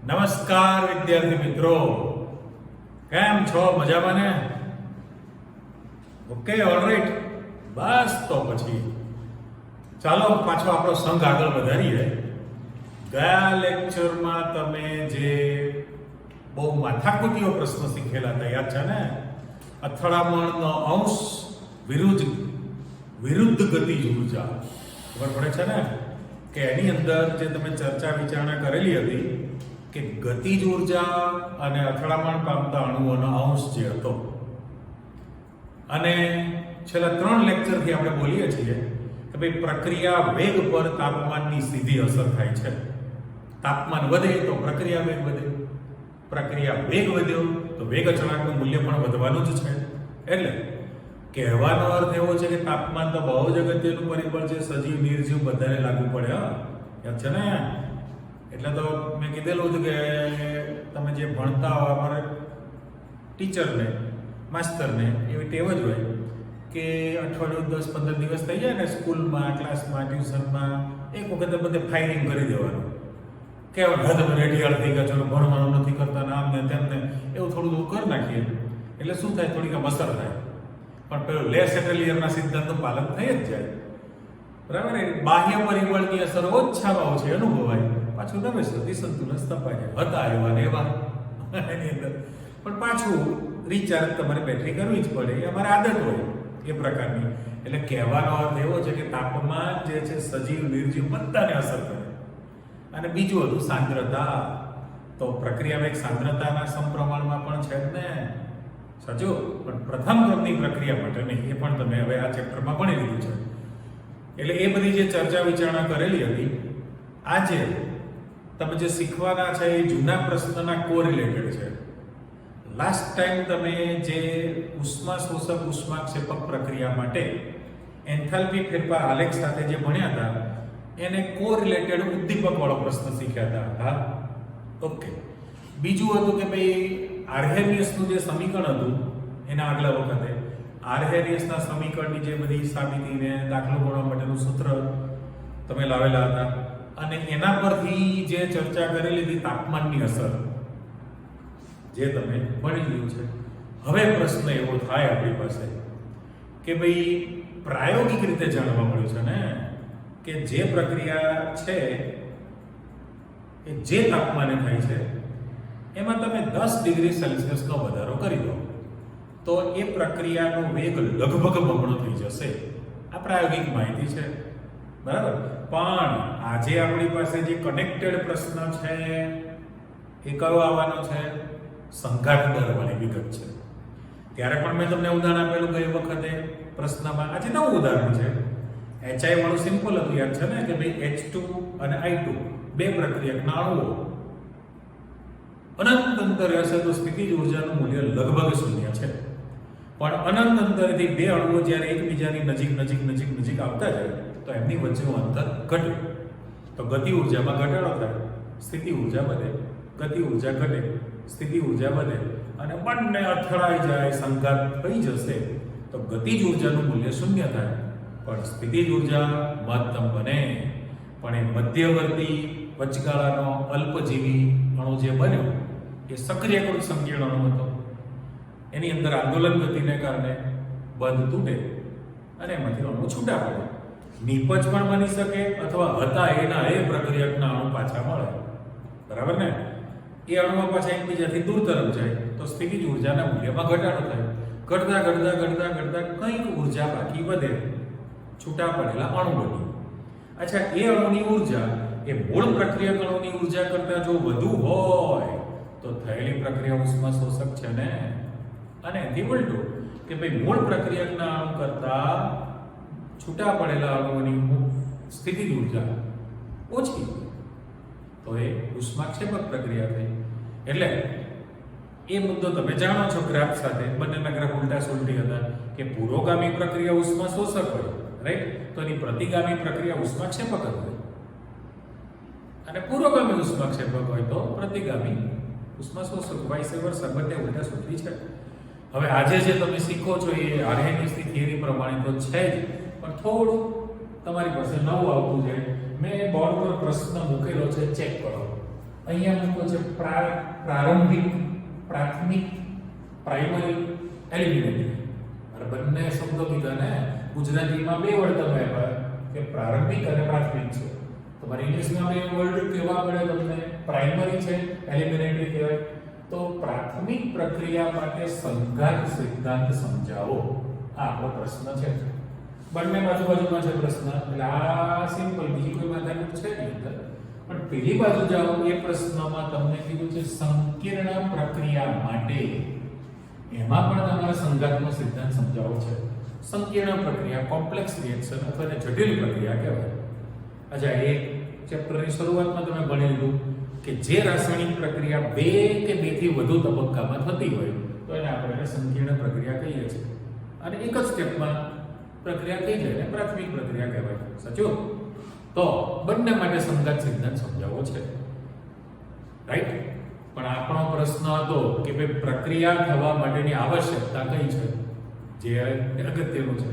નમસ્કાર વિદ્યાર્થી મિત્રો, કેમ છો? મજામાં ને? Okay, alright. બસ તો પછી ચાલો પાછો આપણો સંઘ આગળ વધારીએ. ગયા લેક્ચરમાં તમે જે બહુ માથાકૂટીઓ પ્રશ્ન શીખેલા હતા યાદ છે ને? અથડામણનો અંશ વિરુદ્ધ ગતિજ ઉર્જા ખબર પડે છે ને? કે એની અંદર જે તમે ચર્ચા વિચારણા કરેલી હતી કે ગતિજ ઉર્જા અને અથડામણ પામતા અણુઓનો અંશ જે હતો, અને છેલ્લા 3 લેક્ચરથી આપણે બોલીએ છીએ કે ભાઈ પ્રક્રિયા વેગ પર તાપમાનની સીધી અસર થાય છે. તાપમાન વધે તો પ્રક્રિયા વેગ વધે, પ્રક્રિયા વેગ વધ્યો તો વેગ અચળાંકનું મૂલ્ય પણ વધવાનું જ છે. એટલે કહેવાનો અર્થ એવો છે કે તાપમાન તો બહુ જ અગત્યનું પરિબળ છે, સજીવ નિર્જીવ બધાને લાગુ પડે. યાદ છે ને? એટલે તો મેં કીધેલું હતું કે તમે જે ભણતા હો, અમારે ટીચરને માસ્તરને એવી ટેવ જ હોય કે અઠવાડિયું 10-15 દિવસ થઈ જાય ને સ્કૂલમાં, ક્લાસમાં, ટ્યુશનમાં એક વખતે બધે ફાયરિંગ કરી દેવાનું કે હવે તમે રેડિયાળ થઈ ગયા, ચલો ભણવાનું નથી કરતા, ને આમ ને તેમ ને એવું થોડું કરી નાખીએ એટલે શું થાય, થોડીક અસર થાય. પણ પેલો લેસ એટેલિયરના સિદ્ધાંતનું પાલન થઈ જ જાય. બરાબર? બાહ્ય પરિબળની અસર ઓછામાં ઓછી અનુભવાય, પાછું તમે સંતુલન સ્થપાઈ જાય. હતા એવા ને એવા એની અંદર પણ પાછું રિચાર્જ તમારે બેટરી કરવી જ પડે, એ અમારી આદત હોય એ પ્રકારની. એટલે કહેવાનો અર્થ એવો છે કે તાપમાન જે છે સજીવ નિર્જીવ બધાને અસર કરે. અને બીજું હતું સાંદ્રતા. તો પ્રક્રિયા વેગ સાંદ્રતાના સમપ્રમાણમાં પણ છે જ ને, સાચું? પણ પ્રથમ ક્રમની પ્રક્રિયા માટે નહીં, એ પણ તમે હવે આ ચેપ્ટરમાં ભણી લીધું છે. એટલે એ બધી જે ચર્ચા વિચારણા કરેલી હતી, આજે તમે જે શીખવાના છે એ જૂના પ્રશ્નના કોરિલેટેડ છે. લાસ્ટ ટાઈમ તમે જે ઉષ્મા શોષક ઉષ્માક્ષેપક પ્રક્રિયા માટે એન્થાલ્પી ફેરફાર આલેખ સાથે જે ભણ્યા હતા એને કોરિલેટેડ ઉદ્દીપક વાળો પ્રશ્ન શીખ્યા હતા. હા, ઓકે. બીજું હતું કે ભાઈ આર્હેનિયસનું જે સમીકરણ હતું એના આગલા વખતે આર્હેનિયસના સમીકરણની જે બધી સાબિતીને દાખલો ગણવા માટેનું સૂત્ર તમે લાવેલા હતા, અને એના પરથી જે ચર્ચા કરેલી હતી તાપમાનની અસર જે તમે ભણી લીધું છે. હવે પ્રશ્ન એવો થાય આપણી પાસે કે ભાઈ પ્રાયોગિક રીતે જાણવા મળ્યું છે ને કે જે પ્રક્રિયા છે એ જે તાપમાને થાય છે એમાં તમે 10 ડિગ્રી સેલ્સિયસનો વધારો કરી દો તો એ પ્રક્રિયાનો વેગ લગભગ બમણો થઈ જશે. આ પ્રાયોગિક માહિતી છે, બરાબર? પણ આજે આપણી પાસે જે કનેક્ટેડ પ્રશ્ન છે એ કયો આવવાનો છે? સંઘાત દર વાળી વિગત છે. ત્યારે પણ મેં તમને ઉદાહરણ આપેલું ગઈ વખતે પ્રશ્નમાં. આજે નવું ઉદાહરણ છે. HI વાળું સિમ્પલ હતું, યાદ છે ને? કે ભાઈ H2 અને I2 બે પ્રક્રિયકના અણુઓ અનંત અંતરે હશે તો સ્થિતિજ ઉર્જાનું મૂલ્ય લગભગ 0 છે. પણ અનંત અંતરેથી બે અણુઓ જ્યારે એકબીજાની નજીક આવતા જાય તો એમની વચ્ચેનું અંતર ઘટે તો ગતિ ઉર્જામાં ઘટાડો થાય, સ્થિતિ ઉર્જા વધે. ગતિ ઉર્જા ઘટે, સ્થિતિ ઉર્જા વધે, અને બંને અથડાઈ જાય, સંઘાત થઈ જશે તો ગતિજ ઉર્જાનું મૂલ્ય 0 થાય, પણ સ્થિતિજ ઉર્જા મહત્તમ બને. પણ એ મધ્યવર્તી વચગાળાનો અલ્પજીવી અણુ જે બન્યો એ સક્રિયકૃત સંકીર્ણ અણુ હતો. એની અંદર આંદોલન ગતિને કારણે બંધ તૂટે અને એમાંથી અણુ છૂટા પડે. નિપજ પણ બની શકે અથવા હતા એના એ પ્રક્રિયકના અણુ પાછા મળે. બરાબર ને? એ અણુઓ પાછા એકબીજાથી દૂર તરફ જાય તો સ્થિતિજ ઉર્જાના મૂલ્યમાં ઘટાડો થાય. ઘટતા કંઈક ઉર્જા બાકી વધે, છૂટા પડેલા અણુ બની. અચ્છા, એ અણુની ઉર્જા એ મૂળ પ્રક્રિયક અણુની ઉર્જા કરતા જો વધુ હોય તો થયેલી પ્રક્રિયા ઉષ્મા શોષક છે ને? અને એથી ઉલટું કે ભાઈ મૂળ પ્રક્રિયકના અણુ કરતા છૂટા પડેલા અણુઓની સ્થિતિજ ઉર્જા ઓછી તો એ ઉષ્માક્ષેપક પ્રક્રિયા થઈ. એટલે એ મુદ્દો તમે જાણો છો ગ્રાફ સાથે. બંનેના ગ્રાફ ઉલટા સુલટી હતા કે પુરોગામી પ્રક્રિયા ઉષ્મા શોષક હોય, રાઈટ? તો એની પ્રતિગામી પ્રક્રિયા ઉષ્માક્ષેપક હોય, અને પુરોગામી ઉષ્માક્ષેપક હોય તો પ્રતિગામી ઉષ્મા શોષક. વાઇસ વર્સા, બંને ઉલટા સુલટી છે. હવે આજે જે તમે શીખો છો એ આર્હેનિયસની થિયરી પ્રમાણે તો છે જ, પણ થોડું તમારી પાસે નવું આવતું જાય. મેં બોર્ડ પર પ્રશ્ન મૂકેલો છે, ચેક કરો. અહીંયા મૂકો છે પ્રારંભિક, પ્રાથમિક, પ્રાઇમરી, એલિમેન્ટરી. અને બંને શબ્દો કીધા ને ગુજરાતીમાં બે વર્ડ તમે આપ્યા કે પ્રારંભિક અને પ્રાથમિક છે. તમારે ઇંગ્લિશમાં બે વર્ડ કેવા પડે તમને? પ્રાઇમરી છે, એલિમેન્ટરી કહેવાય. તો પ્રાથમિક પ્રક્રિયા માટે સંઘાત સિદ્ધાંત સમજાવો. આ આપણો પ્રશ્ન છે. બંને બાજુમાં છે પ્રશ્ન. એટલે આ સિમ્પલ, બીજી કોઈ માથાકૂટ છે નહીં અંદર. પણ પેલી બાજુ જાઓ, એ પ્રશ્નમાં તમને કીધું છે સંકીર્ણ પ્રક્રિયા માટે. એમાં પણ તમારે સંઘાતનો સિદ્ધાંત સમજાવવો છે. સંકીર્ણ પ્રક્રિયા, કોમ્પ્લેક્સ રિએક્શન અથવા જટિલ પ્રક્રિયા કહેવાય. અચ્છા, એક ચેપ્ટરની શરૂઆતમાં તમે ભણી લીધું કે જે રાસાયણિક પ્રક્રિયા બે કે બેથી વધુ તબક્કામાં થતી હોય તો એને આપણે સંકીર્ણ પ્રક્રિયા કહીએ છીએ. અને એક જ સ્ટેપમાં પ્રક્રિયા થઈ જાય ને પ્રાથમિક પ્રક્રિયા કહેવાય. સાચું? તો બંને માટે સંઘાત સિદ્ધાંત સમજાવવો છે. રાઈટ? પણ આપણો પ્રશ્ન હતો કે ભાઈ પ્રક્રિયા થવા માટેની આવશ્યકતા કઈ છે, જે અગત્યનું છે.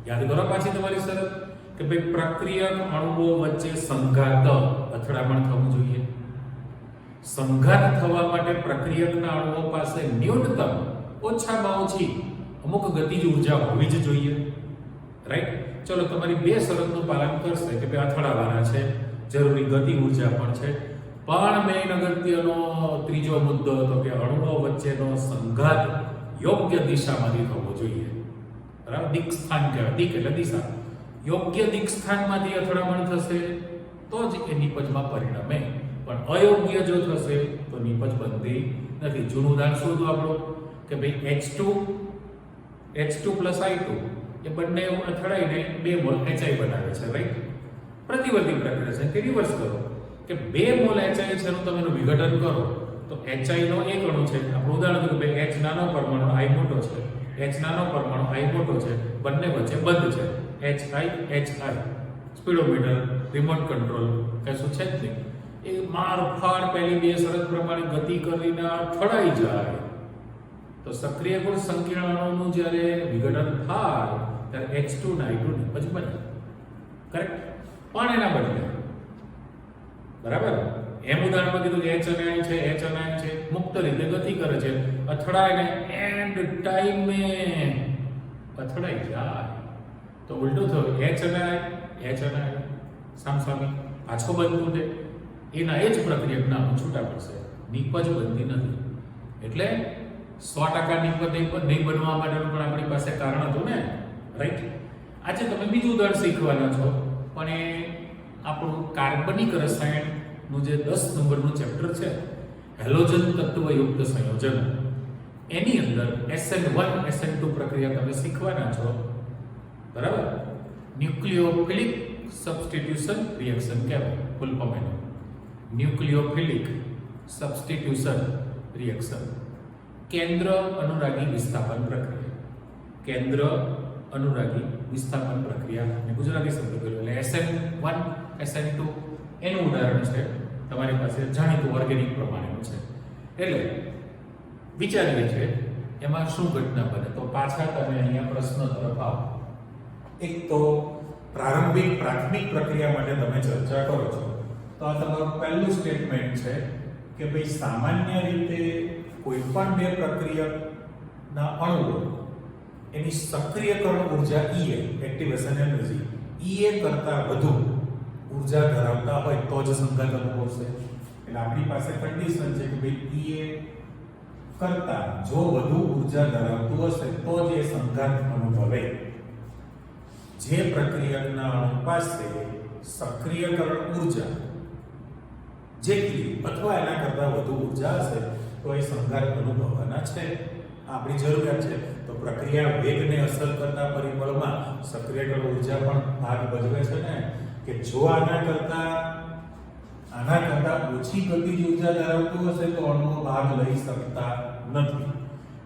યાદ કરો પાછી તમારી શરત કે ભાઈ પ્રક્રિયક અણુઓ વચ્ચે સંઘાત અથડામણ થવું જોઈએ. સંઘાત થવા માટે પ્રક્રિયકના અણુઓ પાસે ન્યૂનતમ ઓછામાં ઓછી અમુક ગતિજ ઉર્જા હોવી જ જોઈએ. રાઈટ? ચલો, તમારી બે શરતનું પાલન કરશે કે ભાઈ અથડાવાના છે, જરૂરી ગતિ ઉર્જા પણ છે, પણ મેઇન અગત્યનો ત્રીજો મુદ્દો હતો કે અણુઓ વચ્ચેનો સંઘાત યોગ્ય દિશામાંથી થવો જોઈએ. બરાબર? દિક સ્થાન કહેવાય. દિક એટલે દિશા. યોગ્ય દિક સ્થાનમાંથી અથડામણ થશે તો જ એ નિપજમાં પરિણમે. પણ અયોગ્ય જો થશે તો નિપજ બનતી નથી. જૂનું ઉદાહરણ શું હતું આપણું કે ભાઈ H2 plus I2 એ બંને અથડાઈને 2 મોલ HI બનાવે છે. રાઈટ? પ્રતિવર્તી પ્રક્રિયા છે કે રિવર્સ કરો કે 2 મોલ HI છે એનું તમે એનું વિઘટન કરો તો HI નો એક અણુ છે. આપણું ઉદાહરણ હતું કે ભાઈ H નાનો પરમાણુ I મોટો છે, H નાનો પરમાણુ I મોટો છે, બંને વચ્ચે બંધ છે. HI સ્પીડોમીટર, રિમોટ કંટ્રોલ કશું છે જ નહીં. એ મારફાડ પહેલી બે શરત પ્રમાણે ગતિ કરીને અથડાઈ જાય તો સક્રિય ગુણ સંકીર્ણ અણુનું જ્યારે વિઘટન થાય ત્યારે H2 ના I2 નિપજ બને. કરેક્ટ? પણ એના બદલે બરાબર એમ ઉદાહરણમાં કીધું કે H અને I છે, H અને I છે, મુક્ત રીતે ગતિ કરે છે, અથડાઈને એન્ડ ટાઈમે અથડાઈ જાય તો ઉલટું થયું. H અને I સામસામી પાછો બનતું છે, એના એ જ પ્રક્રિયકના અણુ છૂટા પડશે, નિપજ બનતી નથી. એટલે 100% નિપજ નહીં બનવા માટેનું પણ આપણી પાસે કારણ હતું ને. રાઈટ? આજે તમે બીજું ઉદાહરણ શીખવાના છો, પણ એ આપણું કાર્બનિક રસાયણનું જે 10 નંબરનું ચેપ્ટર છે હેલોજન તત્વયુક્ત સંયોજનો, એની અંદર SN1 SN2 પ્રક્રિયા તમે શીખવાના છો. બરાબર? ન્યુક્લિયોફિલિક સબસ્ટિટ્યુશન રિએક્શન કહેવાય ફૂલ ફોર્મ એનું. ન્યુક્લિયોફિલિક સબસ્ટિટ્યુશન રિએક્શન. કેન્દ્ર અનુરાગી વિસ્થાપન પ્રક્રિયા. કેન્દ્ર અનુરાગી વિસ્થાપન પ્રક્રિયા અને ગુજરાતી શબ્દ કર્યો એટલે SN1 SN2 એનું ઉદાહરણ છે તમારી પાસે જાણીતું ઓર્ગેનિક પ્રમાણેનું છે. એટલે વિચારીએ છે એમાં શું ઘટના બને. તો પાછા તમે અહીંયા પ્રશ્ન તરફ આવો. એક તો પ્રાથમિક પ્રક્રિયા માટે તમે ચર્ચા કરો છો તો આ તમારું પહેલું સ્ટેટમેન્ટ છે કે ભાઈ સામાન્ય રીતે કોઈ પણ બે પ્રક્રિયકના અણુઓ એની સક્રિયકરણ ઉર્જા EA એક્ટિવેશન એનર્જી EA કરતા વધુ ઉર્જા ધરાવતા હોય તો જ સંઘાત અનુભવશે. એટલે આપણી પાસે કન્ડિશન છે કે ભાઈ EA કરતા જો વધુ ઉર્જા ધરાવતું હશે તો જ એ સંઘાત અનુભવે. જે પ્રક્રિયકના અણુ પાસે સક્રિયકરણ ઉર્જા જેટલી અથવા એના કરતા વધુ ઉર્જા હશે તો એ સંઘાત અનુભવવાના છે. આપણી જરૂરિયાત છે. તો પ્રક્રિયા વેગને અસર કરતા પરિબળમાં સક્રિયકરણ ઉર્જા પણ ભાગ ભજવે છે ને કે જો આના કરતા ઓછી ગતિજ ઉર્જા ધરાવતું હશે તો અણુઓ ભાગ લઈ શકતા નથી.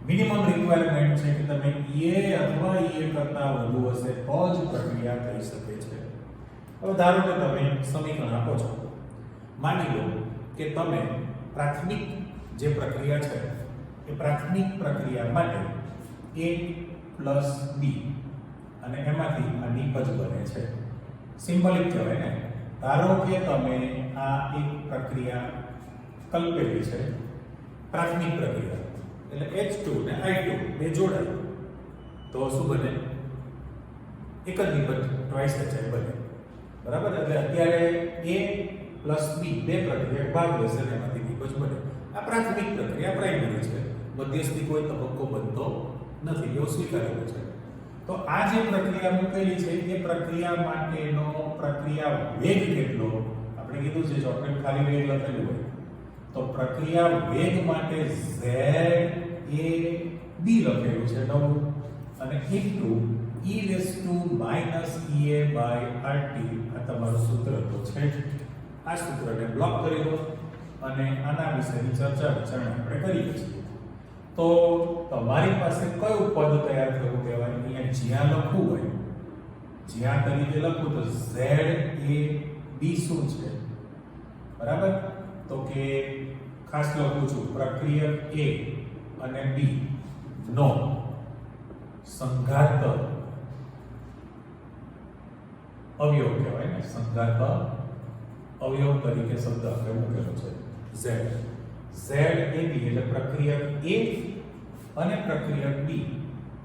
મિનિમમ રિક્વાયરમેન્ટ છે કે તમે EA અથવા EA કરતા વધુ હશે તો જ પ્રક્રિયા થઈ શકે છે. હવે ધારો કે તમે સમીકરણ આપો છો. માની લો કે તમે પ્રાથમિક જે પ્રક્રિયા છે એ પ્રાથમિક પ્રક્રિયા માટે A plus B અને એમાંથી આ નિપજ બને છે. સિમ્બોલિક કહેવાય ને. ધારો કે તમે આ એક પ્રક્રિયા કલ્પેલી છે પ્રાથમિક પ્રક્રિયા, એટલે H2 ને I2 બે જોડાય તો શું બને? એક જ નિબંધ ટ્વાઇસ HI બને, બરાબર? એટલે અત્યારે A પ્લસ B બે પ્રક્રિયા ભાગ લેશે અને એમાંથી નિબંધ બને. આ પ્રાથમિક પ્રક્રિયા પ્રાઇમરી છે, મધ્યસ્થી કોઈ તબક્કો બનતો નથી, એવું સ્વીકારેલું છે. તો આ જે પ્રક્રિયા મૂકેલી છે એ પ્રક્રિયા માટેનો પ્રક્રિયા વેગ કેટલો આપણે કીધું છે, ચોકલેટ ખાલી વેગ લખેલું હોય તો પ્રક્રિયા વેગ માટે z a b લખેલું છે નવું, અને into e raised to minus ea by rt આ તમારું સૂત્ર તો છે જ. આ સૂત્રને બ્લોક કરી દો અને આના વિશેની ચર્ચા વિચારણા આપણે કરીએ છીએ. તો તમારી પાસે કયું પદ તૈયાર થયું કહેવાય? અહીંયા જ્યાં લખવું હોય, જ્યાં તરીકે લખું તો z a b શું છે, બરાબર? તો કે ખાસ લખું છું પ્રક્રિયક a અને b નો સંઘાત અવયવ કહેવાય ને, સંઘાત અવયવ તરીકે શબ્દ આપણે મૂકેલો છે z. z a b એટલે પ્રક્રિયક a અને પ્રક્રિયક b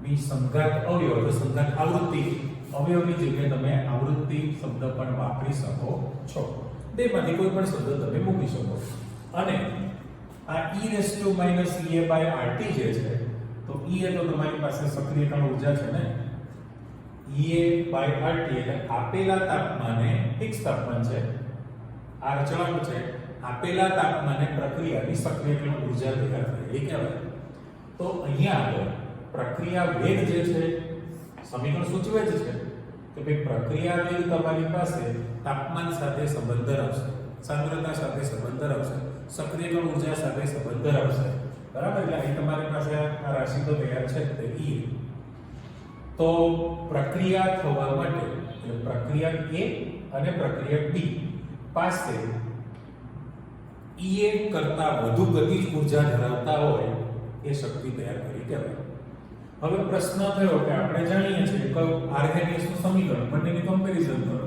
ની સંઘાત અવયવ એટલે સંઘાત આવૃત્તિ. અવયવની જગ્યાએ તમે આવૃત્તિ શબ્દ પણ વાપરી શકો છો, બેમાંથી કોઈ પણ શબ્દ તમે મૂકી શકો. અને આ e raised to minus ea by rt જે છે, તો e એ તો તમારી પાસે સક્રિયકરણ ઊર્જા છે ને, ea by rt એટલે આપેલા તાપમાને ફિક્સ તાપમાન છે, આ અચળાંક છે, આપેલા તાપમાને પ્રક્રિયાની સક્રિયકરણ ઊર્જા તૈયાર થયેલી કહેવાય. તો અહીંયા આગળ પ્રક્રિયા વેગ જે છે સમીકરણ સૂચવે જ છે કે ભાઈ પ્રક્રિયા વેગ તમારી પાસે તાપમાન સાથે સંબંધ ધરાવશે, સાંદ્રતા સાથે સંબંધ ધરાવશે, સક્રિયકરણ ઊર્જા સાથે સંબંધ ધરાવશે, બરાબર? એટલે અહીં તમારી પાસે આ રાશિ તો તૈયાર છે તે E. તો પ્રક્રિયા થવા માટે એટલે પ્રક્રિયક A અને પ્રક્રિયક B પાસે EA કરતા વધુ ગતિજ ઊર્જા ધરાવતા હોય એ શક્તિ તૈયાર કરી કહેવાય. હવે પ્રશ્ન થયો કે આપણે જાણીએ છીએ કે આર્હેનિયસ નું સમીકરણ, બંનેની કમ્પેરિઝન કરો,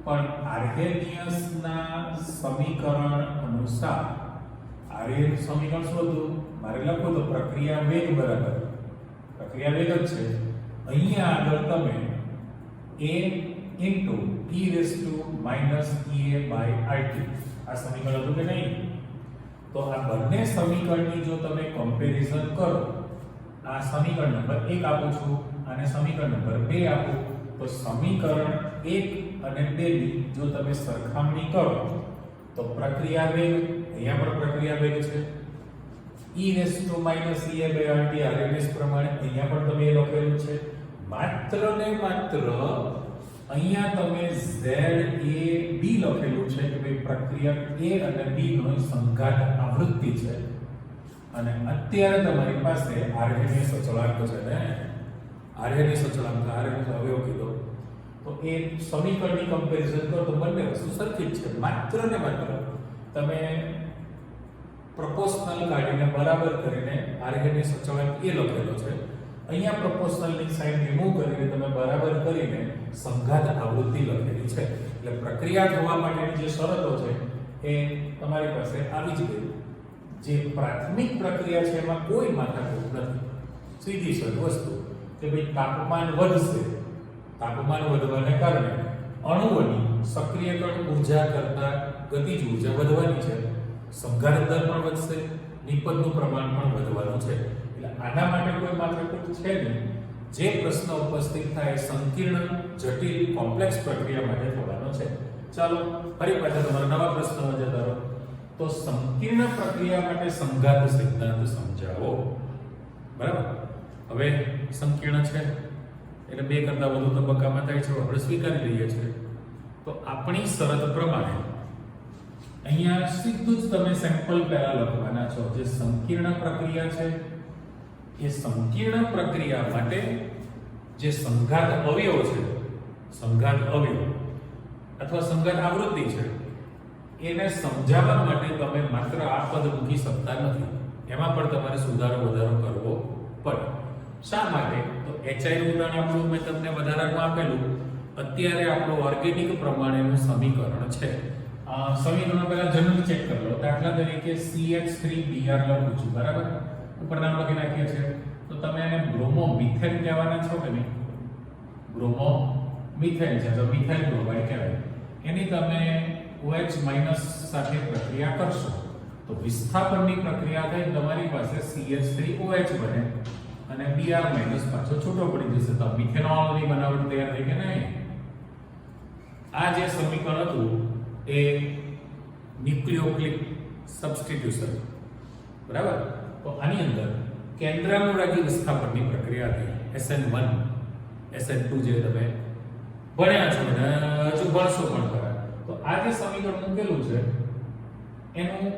પણ આર્હેનિયસ ના સમીકરણ અનુસાર આર્હેનિયસ સમીકરણ શું હતું? મારે લખો તો પ્રક્રિયા વેગ બરાબર પ્રક્રિયા વેગ જ છે. અહીંયા આગળ તમે a into e raised to minus ea by rt આ સમીકરણ હતું કે નહીં? તો આ બંને સમીકરણની જો તમે કમ્પેરિઝન કરો, આ સમીકરણ નંબર 1 આપું છું અને સમીકરણ નંબર 2 આપું, તો સમીકરણ 1 અને 2 ની જો તમે સરખામણી કરો તો પ્રક્રિયા વેગ, અહીંયા પણ પ્રક્રિયા વેગ છે, e raised to minus ea by rt RMS પ્રમાણે અહીંયા પણ તમે એ લખેલું છે. માત્ર ને માત્ર અહીંયા તમે z a b લખેલું છે કે ભાઈ પ્રક્રિયા a અને b નો સંઘાત આવૃત્તિ છે, અને અત્યારે તમારી પાસે આર્હેનિયસ અચળાંક છે ને, આર્હેનિયસ અચળાંક, આર્હેનિયસ અવયવ કીધો, તો એ સમીકરણની કમ્પેરિઝન કરો તો બંને વસ્તુ સરખી જ છે. માત્ર ને માત્ર તમે પ્રોપોર્શનલ કાઢીને બરાબર કરીને આર્હેનિયસ અચળાંક એ લખેલો છે, અહીંયા પ્રોપોર્શનલની સાઈન રિમૂવ કરીને તમે બરાબર કરીને સંઘાત આવૃત્તિ લખેલી છે. એટલે પ્રક્રિયા થવા માટેની જે શરતો છે એ તમારી પાસે આવી જ ગઈ. જે પ્રાથમિક પ્રક્રિયા છે એમાં કોઈ માથાકૂટ નથી, સીધી સરળ વસ્તુ કે ભાઈ તાપમાન વધશે, તાપમાન વધવાને કારણે અણુઓની સક્રિયકરણ ઊર્જા કરતા ગતિજ ઊર્જા વધવાની છે, સંઘાત દર પણ વધશે, નિપજનું પ્રમાણ પણ વધવાનું છે. એટલે આના માટે કોઈ માથાકૂટ છે નહીં. જે પ્રશ્ન ઉપસ્થિત થાય સંકીર્ણ, જટિલ, કોમ્પ્લેક્સ પ્રક્રિયા માટે થવાનો છે. ચાલો ફરી પાછા તમારા નવા પ્રશ્નમાં જતા રહો. તો સંકીર્ણ પ્રક્રિયા માટે સંઘાત સિદ્ધાંત સમજાવો, બરાબર? હવે સંકીર્ણ છે એટલે બે કરતા વધુ તબક્કામાં થાય છે, આપણે સ્વીકારી લઈએ છીએ. તો આપણી શરત પ્રમાણે અહીંયા સીધું જ તમે સેમ્પલ પહેલા લખવાના છો. જે સંકીર્ણ પ્રક્રિયા છે એ સંકીર્ણ પ્રક્રિયા માટે જે સંઘાત અવયવ છે, સંઘાત અવયવ અથવા સંઘાત આવૃત્તિ છે, એને સમજાવવા માટે તમે માત્ર આ પદ મૂકી શકતા નથી, એમાં પણ તમારે સુધારો વધારો કરવો પડે. શા માટે? તો HI નું ઉદાહરણ આપણું મેં તમને વધારામાં આપેલું, અત્યારે આપણું ઓર્ગેનિક પ્રમાણેનું સમીકરણ છે, સમીકરણો પહેલા જનરલ ચેક કરી લો. દાખલા તરીકે CH3Br લખું છું, બરાબર? ઉપર નામ લખી નાખીએ છીએ. તો તમે એને બ્રોમોમિથેન કહેવાના છો કે નહીં? બ્રોમોમિથેન છે તો મિથાઇલ બ્રોમાઇડ કહેવાય. એની તમે OH- સાથે પ્રક્રિયા કરશો તો વિસ્થાપનની પ્રક્રિયા થઈ તમારી પાસે CH3OH બને અને Br- પાછો છૂટો પડી જશે. તો મિથેનોલની બનાવટ તૈયાર થઈ કે નહીં? આ જે સમીકરણ હતું એ ન્યુક્લિયોફિલિક સબસ્ટિટ્યુશન, બરાબર? તો આની અંદર કેન્દ્રાનુરાગી વિસ્થાપનની પ્રક્રિયા થઈ SN1 SN2 જે તમે ભણ્યા છો ને હજુ ભણશો પણ ખરા. તો આ જે સમીકરણ મૂકેલું છે એનું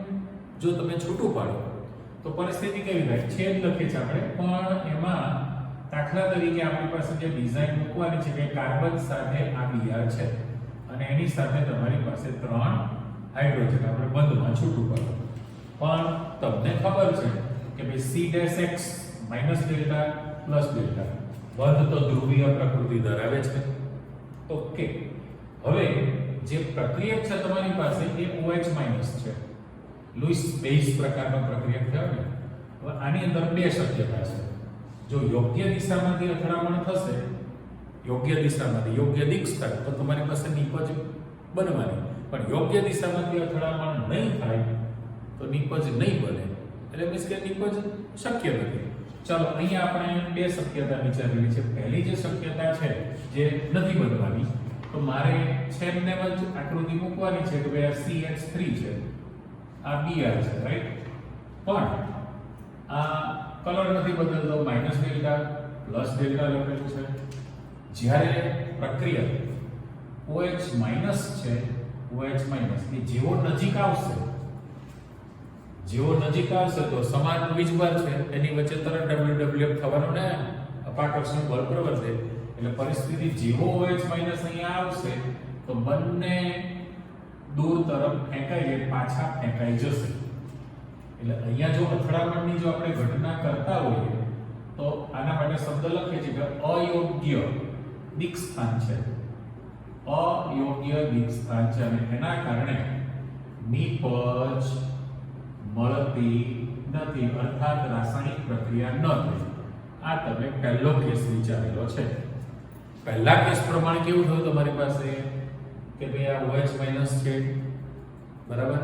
જો તમે છૂટું પાડો તો પરિસ્થિતિ કેવી થાય? છેદ લખીએ છીએ આપણે, પણ એમાં દાખલા તરીકે આપણી પાસે જે ડિઝાઇન મૂકવાની છે કે કાર્બન સાથે આ Br છે અને એની સાથે તમારી પાસે 3 હાઇડ્રોજન આપણે બંધમાં છૂટું પાડો. પણ તમને ખબર છે કે ભાઈ C'(x) - ડેલ્ટા પ્લસ ડેલ્ટા બંધ તો ધ્રુવીય પ્રકૃતિ ધરાવે છે. ઓકે, હવે જે પ્રક્રિયક છે તમારી પાસે એ OH- છે. લુઈસ બેઝ પ્રકારનો પ્રક્રિયક થયો ને. હવે આની અંદર બે શક્યતા છે. જો યોગ્ય દિશામાંથી અથડામણ થશે, યોગ્ય દિશામાંથી યોગ્ય દિશ થાય તો તમારી પાસે નિપજ બનવાની. પણ યોગ્ય દિશામાંથી અથડામણ નહીં થાય તો નિપજ નહીં બને. એટલે મીન્સ કે નિપજ શક્ય નથી. ચાલો અહીંયા આપણે બે શક્યતા વિચારેલી છે. પહેલી જે શક્યતા છે જે નથી બનવાની, તો મારે છેદને જ આકૃતિ મૂકવાની છે કે ભાઈ આ CH3 છે, આ Br છે, રાઈટ? પણ આ કલર નથી બદલતો, માઈનસ ડેલ્ટા પ્લસ ડેલ્ટા લખેલું છે. જ્યારે પ્રક્રિયા OH- છે, OH- એ જેવો નજીક આવશે તો સમાન વીજભાર છે એની વચ્ચે તરત WWF થવાનું ને અપાકર્ષણ બળ પ્રવર્તે. એટલે પરિસ્થિતિ જેવો OH- અહીંયા આવશે તો બંને દૂર તરફ ફેંકાઈ જાય, પાછા ફેંકાઈ જશે. એટલે અહીંયા જો અથડામણની જો આપણે ઘટના કરતા હોઈએ તો આના માટે શબ્દ લખીએ છીએ કે અયોગ્ય દિક્સ્થાન છે. અયોગ્ય દિક્સ્થાન છે અને એના કારણે નિપજ મળતી નથી, અર્થાત રાસાયણિક પ્રક્રિયા ન થઈ. આ તમે પહેલો કેસ વિચારેલો છે. પહેલા કેસ પ્રમાણે કેવું થયું તમારી પાસે કે ભાઈ આ OH- છે, બરાબર?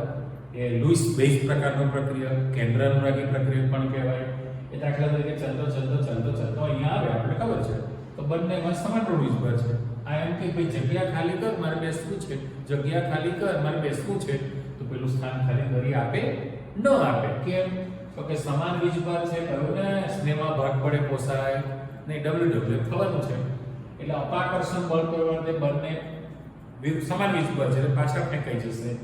એ લુઈસ બેઝ પ્રકારનો પ્રક્રિયા, કેન્દ્રાનુરાગી પ્રક્રિયા પણ કહેવાય. એ દાખલા તરીકે ચાલતો અહીંયા આવે, આપણે ખબર છે તો બંનેમાં સમાન વીજભાર છે. આ એમ કે ભાઈ જગ્યા ખાલી કર, મારે બેસવું છે, જગ્યા ખાલી કર, મારે બેસવું છે, તો પેલું સ્થાન ખાલી કરી આપે ન આપે. કેમ? તો કે સમાન વીજભાર છે, કહ્યું ને સ્નેહમાં ભાગ પડે પોસાય નહીં, WWF થવાનું છે. એટલે અપાકર્ષણ બળ પ્રવર્તે, બંને સમાન વીજભાર છે એટલે પાછા ફેંકાઈ જશે.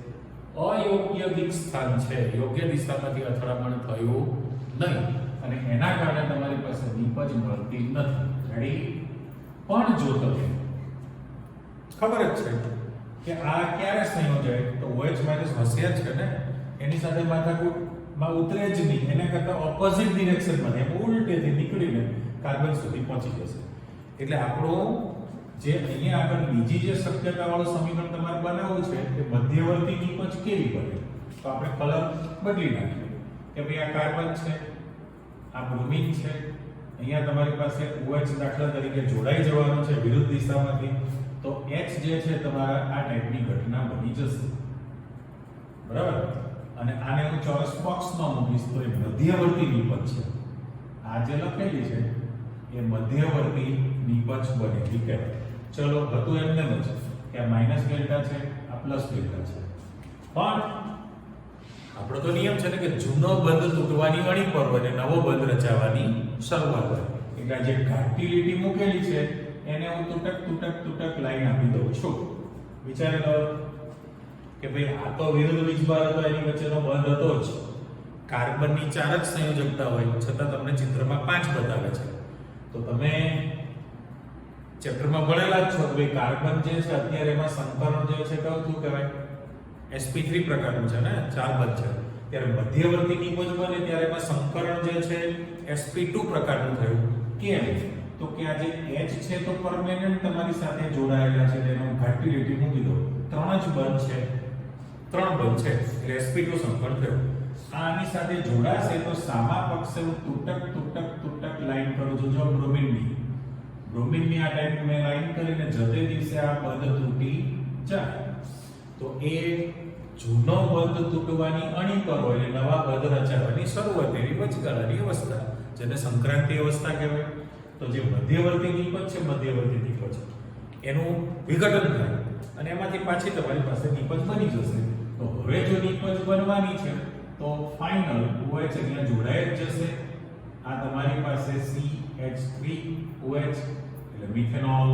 અયોગ્ય દિક્સ્થાન છે, યોગ્ય દિશામાંથી અથડામણ થયું નહીં અને એના કારણે તમારી પાસે નિપજ મળતી નથી. રેડી? પણ જો તમે ખબર જ છે કે આ ક્યારે સંયોજાય તો OH- હોશિયાર છે ને, એની સાથે માથાકૂટમાં ઉતરે જ નહીં, એના કરતા ઓપોઝિટ ડિરેક્શનમાં એમ ઉલટેથી નીકળીને કાર્બન સુધી પહોંચી જશે. એટલે આપણો જે અહીંયા આગળ બીજી જે શક્યતાવાળું સમીકરણ તમારે બનાવવું છે કે મધ્યવર્તી નિપજ કેવી બને, તો આપણે કલર બદલી નાખીએ કે ભાઈ આ કાર્બન છે, આ બ્રોમિન છે, અહીંયા તમારી પાસે OH દાખલા તરીકે જોડાઈ જવાનું છે વિરુદ્ધ દિશામાંથી, તો H જે છે તમારા આ ટાઈપની ઘટના બની જશે, બરાબર? અને આને હું ચોરસ બોક્સમાં મૂકીશ તો એ મધ્યવર્તી નિપજ છે. આ જે લખેલી છે એ મધ્યવર્તી નિપજ બને. ઠીક છે? ચલો, હતું એમને જ કે આ માઈનસ ડેલ્ટા છે, આ પ્લસ ડેલ્ટા છે. પણ આપણો તો નિયમ છે ને કે જૂનો બંધ તૂટવાની વળી પર હોય અને નવો બંધ રચાવાની શરૂઆત હોય. એટલે જે ઘાટી લીટી મૂકેલી છે એને હું તૂટક લાઈન આપી દઉં છું. વિચારી લો કે ભાઈ આ તો વિરુદ્ધ વીજભાર હતો, એની વચ્ચેનો બંધ હતો જ. કાર્બનની 4 જ સંયોજકતા હોય છતાં તમને ચિત્રમાં 5 બતાવે છે. તો તમે ચેપ્ટરમાં ભણેલા જ છો કે ભાઈ કાર્બન જે છે અત્યારે એમાં સંકરણ જે છે કયું કહેવાય? sp3 પ્રકારનું છે ને, 4 બંધ છે. ત્યારે મધ્યવર્તી નિપજ બને ત્યારે એમાં સંકરણ જે છે sp2 પ્રકારનું થયું. કેમ? તો કે આ જે H છે તો પરમેનન્ટ તમારી સાથે જોડાયેલા છે, એનો ઘાટી લીટી મૂકી દો. 3 જ બંધ છે, 3 બનશે એટલે sp2 સંકળ થયો. આની સાથે જોડાશે તો સામા પક્ષે હું તૂટક લાઈન કરું છું. જો બ્રોમિનની આ ટાઈપ મેં લાઈન કરીને જતે દિવસે આ પદ તૂટી જાય તો એ જૂનો પદ તૂટવાની અણી પર હોય એટલે નવા પદ રચાવાની શરૂઆત એવી વચગાળાની અવસ્થા જેને સંક્રાંતિ અવસ્થા કહેવાય. તો જે મધ્યવર્તી નિપજ છે મધ્યવર્તી નિપજ એનું વિઘટન થાય અને એમાંથી પાછી તમારી પાસે નિપજ બની જશે. તો હવે જો નિપજ બનવાની છે તો ફાઇનલ OH અહીંયા જોડાઈ જ જશે. આ તમારી પાસે CH3OH એટલે મિથેનોલ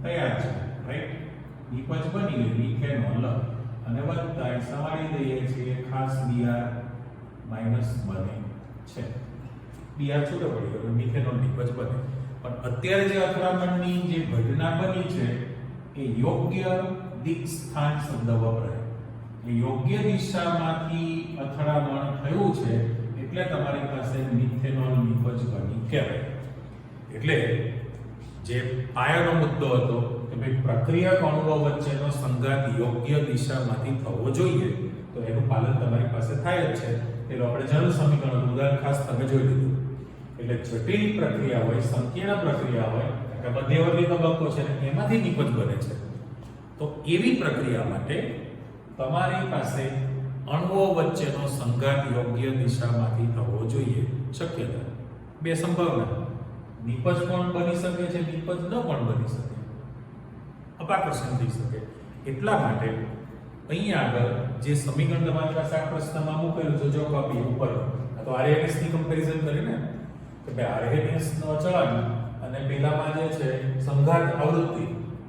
તૈયાર છે, રાઈટ. નિપજ બની ગઈ મિથેનોલ અને વત્તા એ સવારી દઈએ છીએ ખાસ Br માઈનસ બને છે. Br છૂટો પડી ગયો મિથેનોલ નિપજ બને. પણ અત્યારે જે અથડામણની જે ઘટના બની છે એ યોગ્ય દિક સ્થાન શબ્દ વપરાય. યોગ્ય દિશામાંથી અથડામણ થયું છે એટલે તમારી પાસે મિથેનોલ નિપજ બની કહેવાય. એટલે જે પાયાનો મુદ્દો હતો કે ભાઈ પ્રક્રિયક અણુઓ વચ્ચેનો સંઘાત યોગ્ય દિશામાંથી થવો જોઈએ તો એનું પાલન તમારી પાસે થાય જ છે. એટલે આપણે જળ સમીકરણ ઉદાહરણ ખાસ તમે જોઈ લીધું. એટલે જટિલ પ્રક્રિયા હોય, સંકીર્ણ પ્રક્રિયા હોય કે મધ્યવર્તી તબક્કો છે ને એમાંથી નિપજ બને છે. તો એવી પ્રક્રિયા માટે તમારી પાસે અણુઓ વચ્ચેનો સંઘાત યોગ્ય દિશામાંથી થવો જોઈએ. શક્યતા બે સંભાવના, નિપજ પણ બની શકે છે, નિપજ ન પણ બની શકે, અપાકર્ષણ થઈ શકે. એટલા માટે અહીંયા આગળ જે સમીકરણ તમારી પાસે આ પ્રશ્નમાં મૂકેલું છે જો કોપી ઉપર તો RNS ની કમ્પેરિઝન કરીને કે ભાઈ RNS નો અચળાંક અને પેલામાં જે છે સંઘાત આવૃત્તિ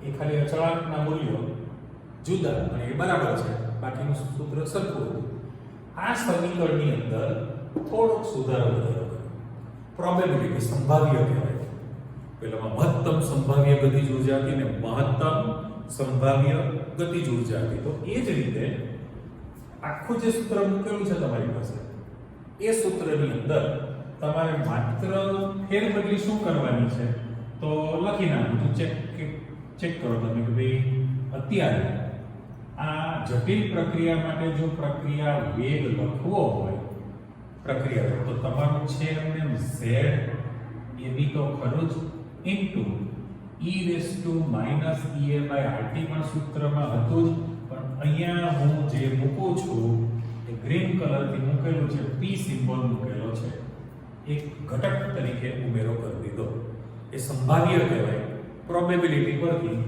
એ ખાલી અચળાંકના મૂલ્યો જુદા અને એ બરાબર છે, બાકીનું સૂત્ર સરખું હતું. આ સમીકરણની અંદર થોડોક સુધારો વધારો કર્યો. પ્રોબેબિલિટી સંભાવ્ય કહેવાય. પેલામાં મહત્તમ સંભાવ્ય ગતિજ ઊર્જા હતી ને મહત્તમ સંભાવ્ય ગતિજ ઊર્જા હતી. તો એ જ રીતે આખું જે સૂત્ર મૂકેલું છે તમારી પાસે એ સૂત્રની અંદર તમારે માત્ર ફેરબદલી શું કરવાની છે તો લખી નાખો. ચેક કરો તમે કે ભાઈ અત્યારે આ જટિલ પ્રક્રિયા માટે જો પ્રક્રિયા વેગ લખવો હોય પ્રક્રિયા તો તમારું છે એમને z એ બી તો ખરું જ ઇન્ટુ e−Ea/RT પણ સૂત્રમાં હતું જ. પણ અહીંયા હું જે મૂકું છું એ ગ્રીન કલરથી મૂકેલું છે, p સિમ્બોલ મૂકેલો છે, એક ઘટક તરીકે ઉમેરો કરી દીધો. એ સંભાવ્ય કહેવાય. પ્રોબેબિલિટી પરથી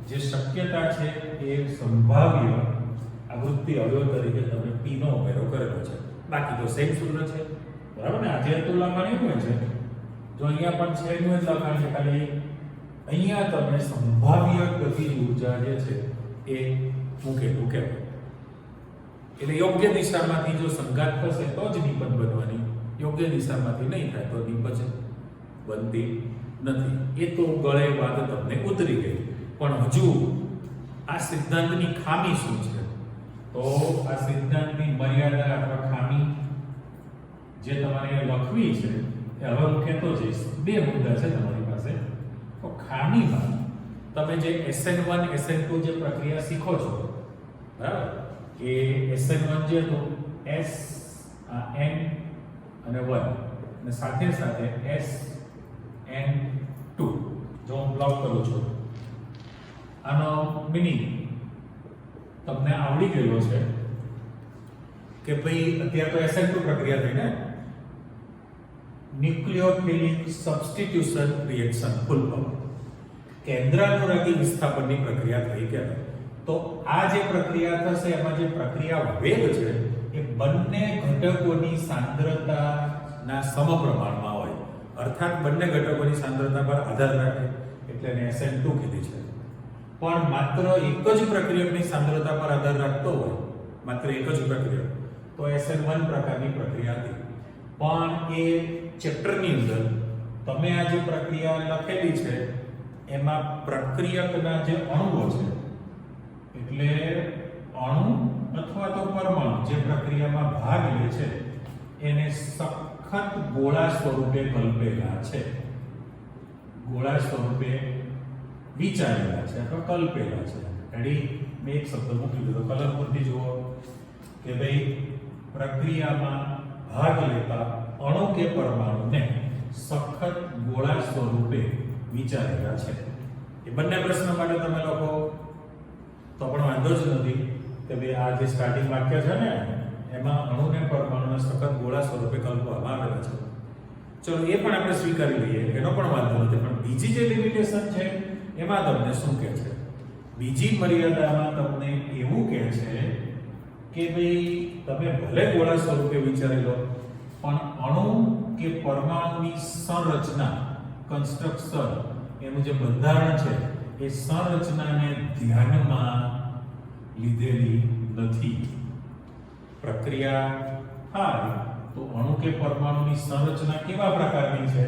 જે શક્યતા છે એ સંભાવ્ય આવૃત્તિ અવયવ તરીકે તમે p નો ઉમેરો કરેલો છે. બાકી તો સેમ સૂત્ર છે, બરાબર ને. આજે તો લખાણ એવું છે જો અહીંયા પણ છે એનું જ લખાણ છે, ખાલી અહીંયા તમે સંભાવ્ય ગતિજ ઊર્જા જે છે એ મૂકેલું કહેવાય. એટલે યોગ્ય દિશામાંથી જો સંઘાત થશે તો જ નિપજ બનવાની, યોગ્ય દિશામાંથી નહીં થાય તો નિપજ બનતી નથી. એ તો ગળે વાત તમને ઉતરી ગઈ. પણ હજુ આ સિદ્ધાંતની ખામી શું છે તો આ સિદ્ધાંતની મર્યાદા અથવા ખામી જે તમારે લખવી છે એ હવે હું કહેતો જઈશ. બે મુદ્દા છે તમારી પાસે. તો ખામીમાં તમે જે SN1 SN2 જે પ્રક્રિયા શીખો છો બરાબર, એ SN1 જે તો S N અને 1 અને સાથે સાથે SN2 જો હું બ્લોક કરું છું આનો મિનિંગ તમને આવડી ગયો છે કે ભાઈ અત્યારે તો SN2 પ્રક્રિયા થઈ ને, ન્યુક્લિયોફિલિક સબસ્ટિટ્યુશન રિએક્શન ફૂલ ફોર્મ કેન્દ્રાનુરાગી વિસ્થાપનની પ્રક્રિયા થઈ કહેવાય. તો આ જે પ્રક્રિયા થશે એમાં જે પ્રક્રિયા વેગ છે એ બંને ઘટકોની સાંદ્રતાના સમપ્રમાણમાં હોય, અર્થાત બંને ઘટકોની સાંદ્રતા પર આધાર રાખે એટલે એને SN2 કીધી છે. પણ માત્ર એક જ પ્રક્રિયકની સાંદ્રતા પર આધાર રાખતો હોય, માત્ર એક જ પ્રક્રિયક તો SN1 પ્રકારની પ્રક્રિયા હતી. પણ એ ચેપ્ટરની અંદર તમે આ જે પ્રક્રિયા લખેલી છે એમાં પ્રક્રિયકના જે અણુઓ છે એટલે અણુ અથવા તો પરમાણુ જે પ્રક્રિયામાં ભાગ લે છે એને સખત ગોળા સ્વરૂપે કલ્પેલા છે, ગોળા સ્વરૂપે વિચારેલા છે અથવા કલ્પેલા છે. રેડી? મેં એક શબ્દ મૂકી દીધો, કલર પરથી જુઓ કે ભાઈ પ્રક્રિયામાં ભાગ લેતા અણુ કે પરમાણુને સખત ગોળા સ્વરૂપે વિચારેલા છે. એ બંને પ્રશ્ન માટે તમે લખો તો પણ વાંધો જ નથી કે ભાઈ આ જે સ્ટાર્ટિંગ વાક્ય છે ને એમાં અણુને પરમાણુને સખત ગોળા સ્વરૂપે કલ્પવામાં આવેલા છે. ચલો એ પણ આપણે સ્વીકારી લઈએ, એનો પણ વાંધો નથી. પણ બીજી જે લિમિટેશન છે એમાં તમને શું કહે છે? બીજી મર્યાદામાં તમને એવું કહે છે કે ભાઈ તમે ભલે ગોળા સ્વરૂપે વિચારી લો પણ અણુ કે પરમાણુની સંરચના, કન્સ્ટ્રક્શન, એનું જે બંધારણ છે એ સંરચનાને ધ્યાનમાં લીધેલી નથી. પ્રક્રિયા થાય તો અણુ કે પરમાણુની સંરચના કેવા પ્રકારની છે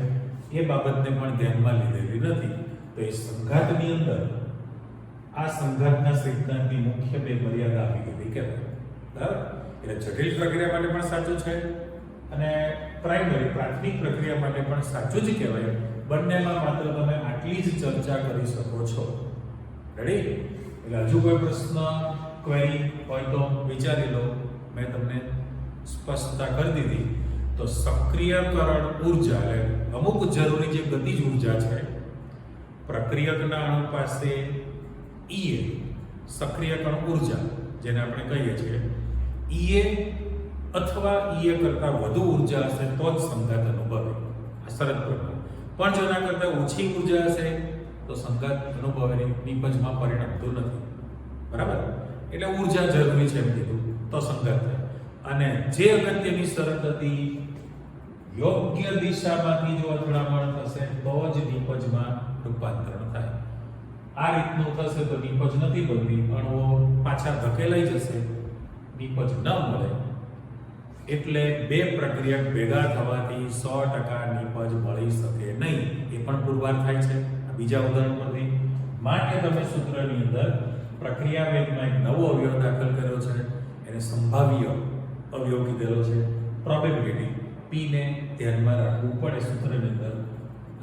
એ બાબતને પણ ધ્યાનમાં લીધેલી નથી. તો એ સંઘાતની અંદર આ સંઘાતના સિદ્ધાંતની મુખ્ય બે મર્યાદા આવી ગઈ કહેવાય. બરાબર? એટલે જટિલ પ્રક્રિયા માટે પણ સાચું છે અને પ્રાથમિક પ્રક્રિયા માટે પણ સાચું જ કહેવાય. બંનેમાં માત્ર તમે આટલી જ ચર્ચા કરી શકો છો. રેડી? એટલે હજુ કોઈ પ્રશ્ન, ક્વેરી હોય તો વિચારી લો. મેં તમને સ્પષ્ટતા કરી દીધી. તો સક્રિયકરણ ઉર્જા એટલે અમુક જરૂરી જે ગતિજ ઉર્જા છે પ્રક્રિયકના અણુ પાસે ઈએ, સક્રિયકરણ ઉર્જા જેને આપણે કહીએ છીએ, ઈએ અથવા ઈએ કરતા વધુ ઉર્જા હશે તો જ સંઘાત અનુભવે. આ શરત પ્રમાણે. પણ જો એના કરતા ઓછી ઉર્જા હશે તો સંઘાત અનુભવે નિપજમાં પરિણમતું નથી. બરાબર? એટલે ઉર્જા જરૂરી છે એમ કીધું તો સંઘાત થાય. અને જે અગત્યની શરત હતી, યોગ્ય દિશામાંથી જો અથડામણ થશે તો જ નિપજમાં રૂપાંતરણ થાય. આ રીતનું થશે તો નિપજ નથી બનતી, અણુઓ પાછા ધકેલાઈ જશે, નિપજ ન મળે. એટલે બે પ્રક્રિયક ભેગા થવાથી 100% નિપજ મળી શકે નહીં. એ પણ પુરવાર થાય છે બીજા ઉદાહરણ પરથી. માટે તમે સૂત્રની અંદર પ્રક્રિયા વેગમાં એક નવો અવયવ દાખલ કર્યો છે, એને સંભાવ્ય અવયવ કીધેલો છે, પ્રોબેબિલિટી. પી ને ધ્યાનમાં રાખવું પડે સૂત્રની અંદર.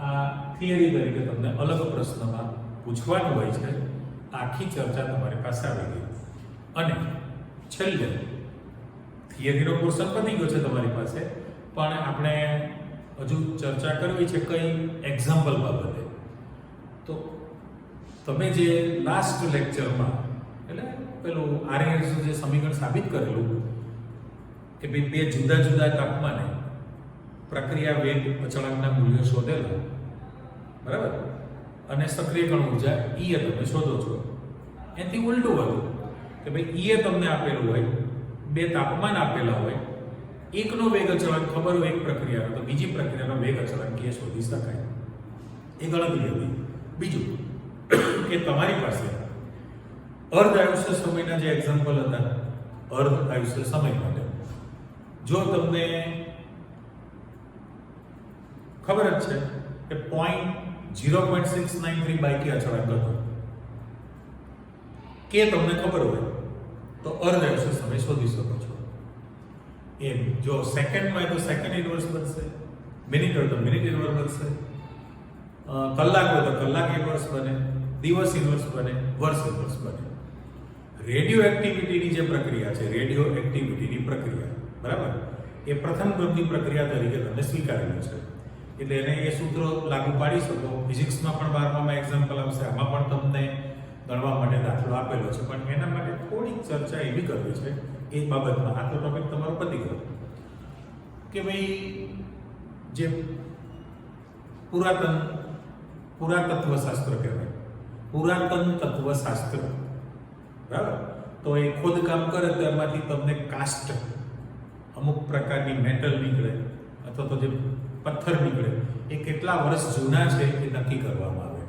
આ થિયરી તરીકે તમને અલગ પ્રશ્નમાં પૂછવાનું હોય છે. આખી ચર્ચા તમારી પાસે આવી ગઈ. અને છેલ્લે થિયરીનો પોર્શન પતી ગયો છે તમારી પાસે, પણ આપણે હજુ ચર્ચા કરવી છે કઈ એક્ઝામ્પલ બાબતે. તો તમે જે લાસ્ટ લેક્ચરમાં એટલે પેલું આરએનએસનું જે સમીકરણ સાબિત કરેલું કે ભાઈ બે જુદા જુદા તાપમાને પ્રક્રિયા વેગ અચળાંકના મૂલ્યો શોધેલા, બરાબર, અને સક્રિયકરણ ઉર્જા ઈ તમે શોધો છો. એનાથી ઉલટું હતું કે ભાઈ ઈ તમને આપેલું હોય, બે તાપમાન આપેલા હોય, એકનો વેગ અચળાંક ખબર હોય એક પ્રક્રિયાનો, તો બીજી પ્રક્રિયાનો વેગ અચળાંક એ શોધી શકાય. એ ગણતરી હતી. બીજું કે તમારી પાસે અર્ધ આયુષ્ય સમયના જે એક્ઝામ્પલ હતા, અર્ધ આયુષ્ય સમય માટે જો તમને ખબર જ છે કે 0.693 બાય કે અચળાંક હતો, કે તમને ખબર હોય તો અર્ધ આયુષ્ય સમય શોધી શકો છો. એમ જો સેકન્ડમાં તો સેકન્ડ ઇન્વર્સ બનશે, મિનિટ હોય તો મિનિટ ઇન્વર્સ બનશે, કલાક હોય તો કલાક ઇન્વર્સ બને, દિવસ ઇન્વર્સ બને, વર્ષ ઇન્વર્સ બને. રેડિયો એક્ટિવિટીની જે પ્રક્રિયા છે, રેડિયો એક્ટિવિટીની પ્રક્રિયા, બરાબર, એ પ્રથમ ક્રમની પ્રક્રિયા તરીકે તમે સ્વીકારેલું છે. એટલે એને એ સૂત્રો લાગુ પાડી શકો. ફિઝિક્સમાં પણ 12માં એક્ઝામ્પલ આવશે, આમાં પણ તમને ગણવા માટે દાખલો આપેલો છે, પણ એના માટે થોડીક ચર્ચા એવી કરવી છે એ બાબતમાં. આ તો ટોપિક તમારો પતી ગયો કે ભાઈ જે પુરાતત્વશાસ્ત્ર કહેવાય, પુરાતન તત્વશાસ્ત્ર, બરાબર, તો એ ખોદકામ કરે તો એમાંથી તમને કાસ્ટ, અમુક પ્રકારની મેટલ નીકળે અથવા તો જે પથ્થર નીકળે એ કેટલા વર્ષ જૂના છે એ નક્કી કરવામાં આવે.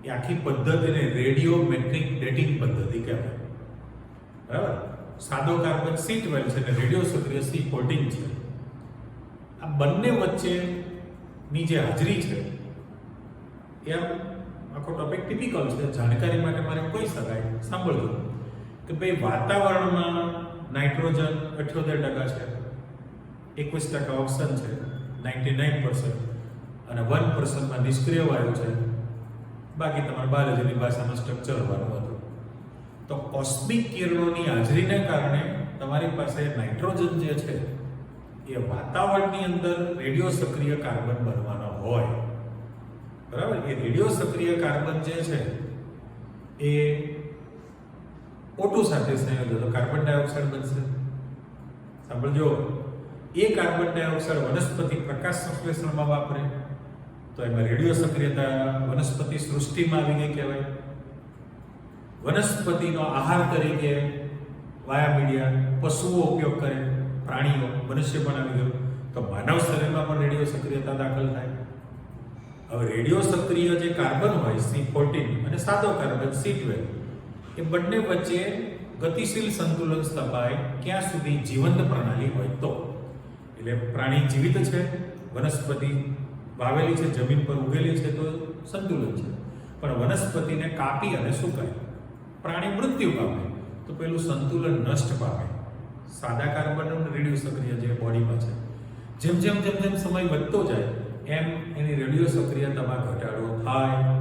એ આખી પદ્ધતિને રેડિયોમેટ્રિક ડેટિંગ પદ્ધતિ કહેવાય, બરાબર. સાદો કાર્બન C12 છે અને રેડિયો સક્રિય C14 છે. આ બંને વચ્ચેની જે હાજરી છે એ આખો ટોપિક ટિપિકલ છે, જાણકારી માટે મારે કહી શકાય. સાંભળજો કે ભાઈ વાતાવરણમાં નાઇટ્રોજન 78% છે, 21% ઓક્સિજન છે, 99%, અને 1% નિષ્ક્રિય વાયુ છે. બાકી તમારે બાયોલોજીની ભાષામાં સ્ટ્રક્ચર હોવાનું હતું. તો કોસ્મિક કિરણોની હાજરીને કારણે તમારી પાસે નાઇટ્રોજન જે છે એ વાતાવરણની અંદર રેડિયો સક્રિય કાર્બન બનવાનો હોય, બરાબર. એ રેડિયો સક્રિય કાર્બન જે છે એ O2 સાથે સંયોજન તો કાર્બન ડાયોક્સાઇડ બનશે. સાંભળજો, એ કાર્બન ડાયોક્સાઇડ વનસ્પતિ પ્રકાશ સંશ્લેષણમાં વાપરે તો એમાં રેડિયો સક્રિયતા વનસ્પતિ સૃષ્ટિમાં આવી ગઈ કહેવાય. વનસ્પતિનો આહાર તરીકે વાયા મીડિયા પશુઓ ઉપયોગ કરે, પ્રાણીઓ, મનુષ્ય પણ આવી ગયો તો માનવ શરીરમાં પણ રેડિયો સક્રિયતા દાખલ થાય. હવે રેડિયો સક્રિય જે કાર્બન હોય C14 અને સાદો કાર્બન C12 એ બંને વચ્ચે ગતિશીલ સંતુલન સ્થપાય ક્યાં સુધી જીવંત પ્રણાલી હોય તો. એટલે પ્રાણી જીવિત છે, વનસ્પતિ વાવેલી છે, જમીન પર ઉગેલી છે તો સંતુલન છે. પણ વનસ્પતિને કાપી અને સુકાય, પ્રાણી મૃત્યુ પામે તો પેલું સંતુલન નષ્ટ પામે. સાદા કાર્બન રેડિયો સક્રિય જે બોડીમાં છે, જેમ જેમ જેમ જેમ સમય વધતો જાય એમ એની રેડિયો સક્રિયતામાં ઘટાડો થાય.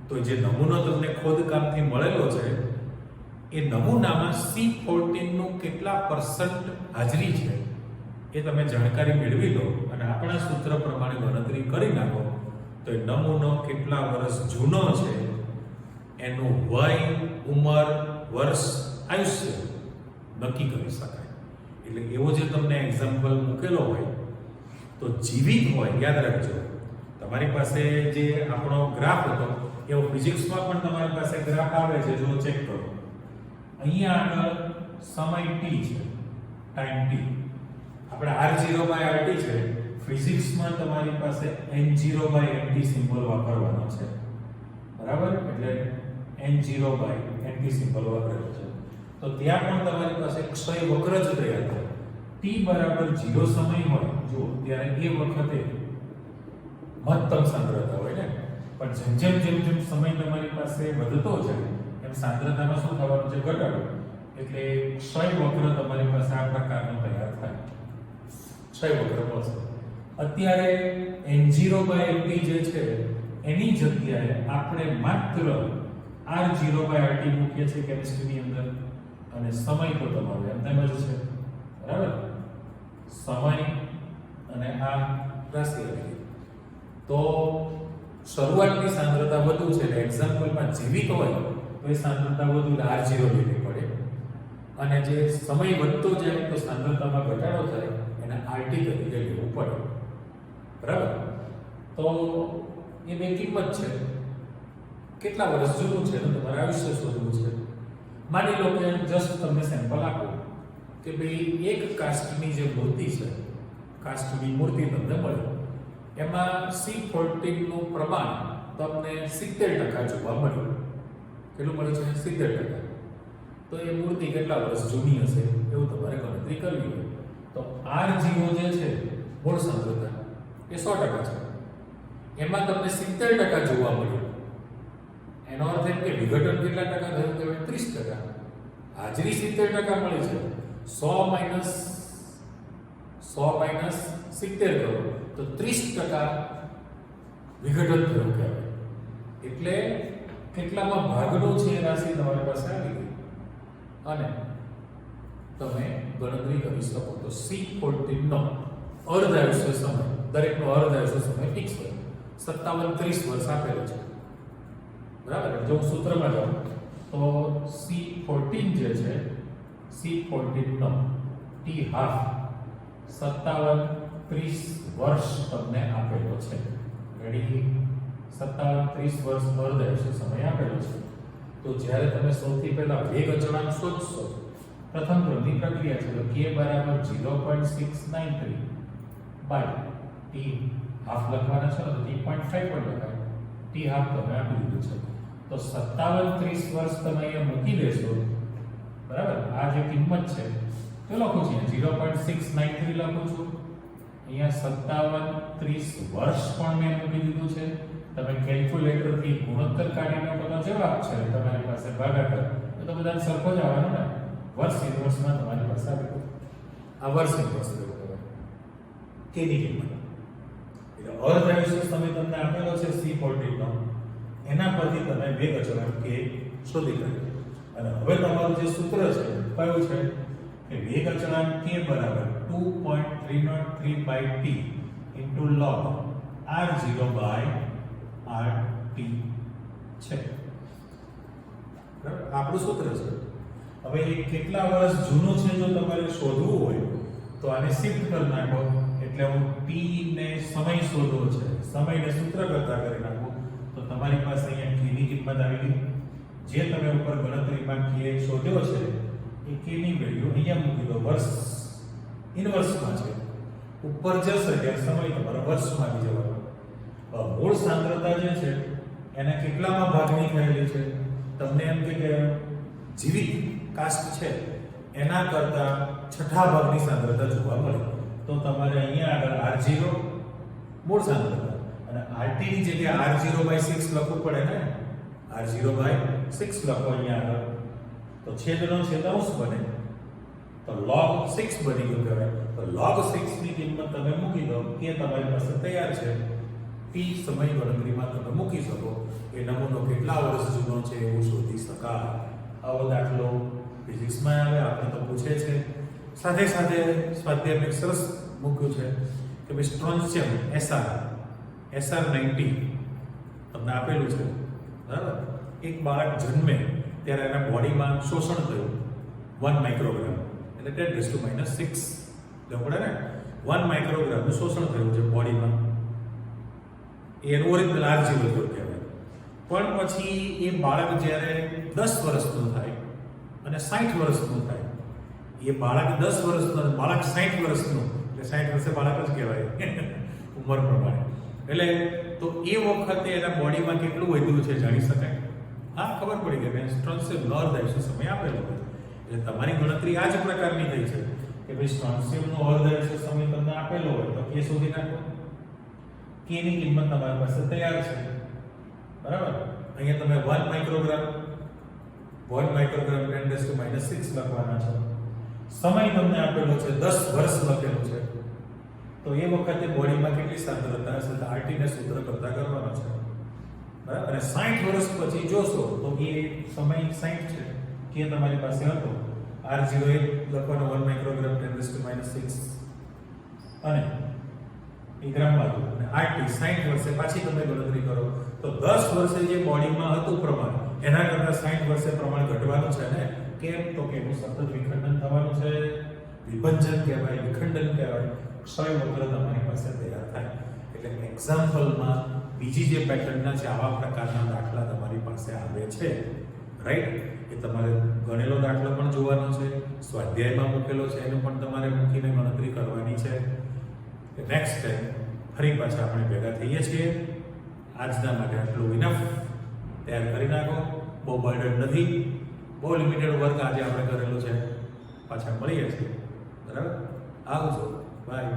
તો જે નમૂનો તમને ખોદકામથી મળેલો છે એ નમૂનામાં C14 નું કેટલા % હાજરી છે એ તમે જાણકારી મેળવી લો અને આપણા સૂત્ર પ્રમાણે ગણતરી કરી નાખો તો એ નમૂનો કેટલા વર્ષ જૂનો છે એનું વય, ઉંમર, વર્ષ, આયુષ્ય નક્કી કરી શકાય. એટલે એવો જે તમને એક્ઝામ્પલ મૂકેલો હોય તો જીવિત હોય, યાદ રાખજો. તમારી પાસે જે આપણો ગ્રાફ હતો એવો ફિઝિક્સમાં પણ તમારી પાસે ગ્રાફ આવે છે, જો ચેક કરો. અહીંયા આગળ સમય t છે, ટાઈમ t. આપણે r0/rt છે. ફિઝિક્સમાં તમારી પાસે n0/nt સિમ્બોલ વાપરવાનો છે, બરાબર. એટલે n0/nt સિમ્બોલ વાપરેલો છે. તો ત્યાં પણ તમારી પાસે ક્ષય વક્ર જ તૈયાર થાય. t બરાબર 0 સમય હોય જો ત્યારે એ વખતે મહત્તમ સાંદ્રતા હોય ને, પણ જેમ જેમ જેમ સમય તમારી પાસે વધતો જાય એમ સાંદ્રતામાં શું થવાનું છે? ઘટાડો. એટલે ક્ષય વક્ર તમારી પાસે આ પ્રકારનો તૈયાર થાય, ક્ષય વક્ર મળશે. અત્યારે n0/nt જે છે એની જગ્યાએ આપણે માત્ર r0/rt મૂકીએ છીએ કેમિસ્ટ્રીની અંદર અને સમય તો તમારો એમ તેમ જ છે, બરાબર. સમય અને આ રાશિ આવી. તો શરૂઆતની સાંદ્રતા વધુ છે એટલે એક્ઝામ્પલમાં જીવિત હોય તો એ સાંદ્રતા વધુ એટલે r0 લેવી પડે અને જે સમય વધતો જાય તો સાંદ્રતામાં ઘટાડો થાય એને rt તરીકે લેવું પડે, બરાબર. તો એ બે કિંમત છે. કેટલા વર્ષ જૂનું છે તો તમારે આયુષ્ય શોધવું છે. માની લો કે જસ્ટ તમને સેમ્પલ આપો કે ભાઈ એક કાસ્ટની જે મૂર્તિ છે, કાસ્ટની મૂર્તિ તમને મળે, એમાં C14 નું પ્રમાણ તમને 70% જોવા મળ્યું. કેટલું મળે છે? 70%. તો એ મૂર્તિ કેટલા વર્ષ જૂની હશે એવું તમારે ગણતરી કરવી હોય. તો R0 જે છે મૂળ સાંદ્રતા એ 100% છે. એમાં તમને 70% જોવા મળ્યું. એનો અર્થ એમ કે વિઘટન કેટલા ટકા થયું કહેવાય? 30%. હાજરી 70% મળી છે. 100 માઇનસ 70 કરો તો 30% વિઘટન થયું કહેવાય. એટલે કેટલામાં ભાગનો છે એ રાશિ તમારી પાસે આવી ગઈ અને તમે ગણતરી કરી શકો. તો C14 નો અર્ધ આયુષ્ય સમય, દરેકનો અર્ધ આયુષ્ય સમય ફિક્સ હોય, 57-30 વર્ષ આપેલો છે, બરાબર. જો સૂત્રમાં જાઓ તો C14 જે છે C14 નો t હાફ 57-30 વર્ષ તમને આપેલો છે. રેડી? 57-30 વર્ષ અર્ધ આયુષ્ય સમય આપેલો છે. તો જ્યારે તમે સૌથી પહેલા વેગ અચળાંક શોધશો, પ્રથમ ક્રમની પ્રક્રિયા છે તો k બરાબર 0.693 બાય t હાફ લખવાના છે તો t.5 પણ લખાય. t હાફ તમે આપી દીધું છે તો 57-30 વર્ષ તમે અહીંયા મૂકી દેશો, બરાબર. આ જે કિંમત છે તો લખું છું 0.693 લખું છું. અહીંયા 57-30 વર્ષ પણ મેં મૂકી દીધું છે. તમે કેલ્ક્યુલેટરથી ગુણોત્તર કાઢીને બધો જવાબ છે તમારી પાસે ભાગાકાર તો બધાને સરખો જ આવવાનો ને. વર્ષ ઇન્વર્સમાં તમારી પાસે આવ્યો. આ વર્ષ ઇન્વર્સ લેવો કહેવાય કેની કિંમત. એટલે અર્ધ આયુષ્ય સમય તમને આપેલો છે C14 નો, એના પરથી તમે વેગ અચળાંક કે શોધી કાઢો. અને હવે તમારું જે સૂત્ર છે કયું છે કે વેગ અચળાંક k બરાબર 2.303 t into log r0 by rt છે. બરાબર, આપણું સૂત્ર છે. હવે એ કેટલા વર્ષ જૂનું છે જો તમારે શોધવું હોય તો આને શિફ્ટ કરી નાખો, એટલે હું t ને સમય શોધવો છે, સમયને સૂત્ર કરતા કરી નાખો તો તમારી પાસે અહીંયા k ની કિંમત આવી ગઈ. જે તમે ઉપર ગણતરીમાં k શોધ્યો છે એ k ની વેલ્યુ અહીંયા મૂકી દો, વર્ષ ઇનવર્સમાં છે, ઉપર જશે ત્યારે સમય તમારો વર્ષમાં આવી જવાનો. મૂળ સાંદ્રતા જે છે એના કેટલામાં ભાગની થયેલી છે, તમને એમ કે જીવિત કાસ્ટ છે એના કરતા છઠ્ઠા ભાગની સાંદ્રતા જોવા મળે તો તમારે અહીંયા આગળ r0 મૂળ સાંદ્રતા અને rt ની જગ્યાએ r0/6 લખવું પડે ને, r0/6 લખો અહીંયા આગળ તો છેદનો છેદાંશ બને તો log 6 બની ગયું કહેવાય. તો log 6 ની કિંમત તમે મૂકી દો કે તમારી પાસે તૈયાર છે. t સમય ગણતરીમાં તમે મૂકી શકો, એ નમૂનો કેટલા વર્ષ જૂનો છે એવું શોધી શકાય. આવો દાખલો ફિઝિક્સમાં આવે, આપણે તો પૂછે છે. સાથે સાથે સ્વાધ્યાયમાં એક સરસ મૂક્યું છે કે ભાઈ સ્ટ્રોન્શિયમ SR90 તમને આપેલું છે, બરાબર. એક બાળક જન્મે ત્યારે એના બોડીમાં શોષણ થયું 1 માઇક્રોગ્રામ, એટલે 10⁻⁶ લેવું પડે ને. 1 માઇક્રોગ્રામનું શોષણ થયું છે બોડીમાં, એનું ઓરિજિનલ r0 કહેવાય. પણ પછી એ બાળક જ્યારે 10 વર્ષનું થાય અને 60 વર્ષનું થાય, એ બાળક 10 વર્ષનું, બાળક 60 વર્ષનું, એટલે 60 વર્ષે બાળક જ કહેવાય ઉંમર પ્રમાણે. એટલે તો એ વખતે એના બોડીમાં કેટલું વધ્યું છે જાણી શકાય. હા, ખબર પડી ગઈ. મેં સ્ટ્રોન્શિયમનો અર્ધાયુષ્ય સમય આપેલો હોય એટલે તમારી ગણતરી આ જ પ્રકારની થઈ છે કે ભાઈ સ્ટ્રોન્શિયમનો અર્ધાયુષ્ય સમય તમને આપેલો હોય તો કે શોધી નાખો. k ની કિંમત તમારી પાસે તૈયાર છે, બરાબર. અહીંયા તમે 1 માઇક્રોગ્રામ 10⁻⁶ લખવાના છો. સમય તમને આપેલો છે 10 વર્ષ લખેલું છે, તો એ વખતે બોડીમાં કેટલી સાંદ્રતા હશે તો rt ને સૂત્ર કરતા કરવાનો છે, બરાબર. અને 60 વર્ષ પછી જોશો તો એ સમય 60 છે, કે તમારી પાસે હતો r0 લખવાનો 1 માઇક્રોગ્રામ 10⁻⁶ અને એ ગ્રામમાં હતું, અને rt 60 વર્ષે પાછી તમે ગણતરી કરો તો 10 વર્ષે જે બોડીમાં હતું પ્રમાણ એના કરતા 60 વર્ષે પ્રમાણ ઘટવાનું છે ને. કેમ તો કે એનું સતત વિખંડન થવાનું છે, વિભંજન કહેવાય, વિખંડન કહેવાય, ક્ષય વક્ર તમારી પાસે તૈયાર થાય. એટલે એક્ઝામ્પલમાં બીજી જે પેટર્નના છે આવા પ્રકારના દાખલા તમારી પાસે આવે છે, રાઈટ. એ તમારે ગણેલો દાખલો પણ જોવાનો છે, સ્વાધ્યાયમાં મૂકેલો છે એનું પણ તમારે મૂકીને ગણતરી કરવાની છે. નેક્સ્ટ ટાઈમ ફરી પાછા આપણે ભેગા થઈએ છીએ. આજના માટે આટલું ઇનફ. તૈયાર કરી નાખો, બહુ બર્ડન નથી, બહુ લિમિટેડ વર્ક આજે આપણે કરેલું છે. પાછા મળીએ છીએ, બરાબર. આવજો, બાય.